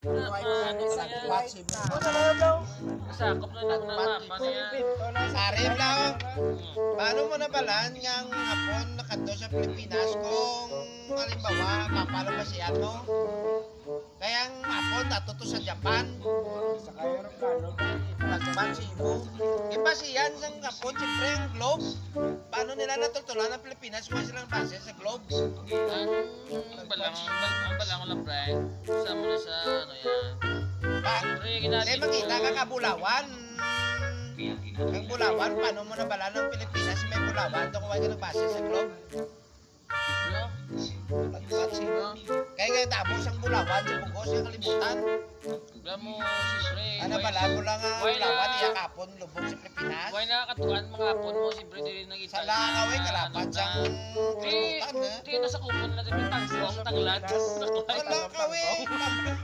Ano sa sakop na lang na mapa niya. Sarip lang. Paano mo nabalaan ngang hapon nakadto sa Pilipinas kung halimbawa mapalabasihan mo? Kaya ang hapon natuto sa Japan. Sa kayo plano. Pagban si Ibo. Iba siyan sa hapon, siyempre ang globe. Paano nila natutulan ang Pilipinas kung silang base sa globe? Ang balang lang pre. Sa mo na sa ano yan. Pre, Hindi ginagawa makita ka kabulawan. Ang Bulawan, paano mo nabalaan ng Pilipinas may Bulawan? Ito kung ka nagbase sa globe. Pagban si Ibo. Kaya nga tapos ang Bulawan, sa Bugos, yung kalibutan. Alam mo, siyempre. Ano bala mo lang ang Bulawan, iya kapon, lubog sa Pilipinas. Huwag nakakatuan mga hapon mo, siyempre di rin nag-isa. Sa lakaway, kalapan siyang kalibutan, ha? Di na sa kupon na din yung tangsong, tanglad. Wala kaway, kampong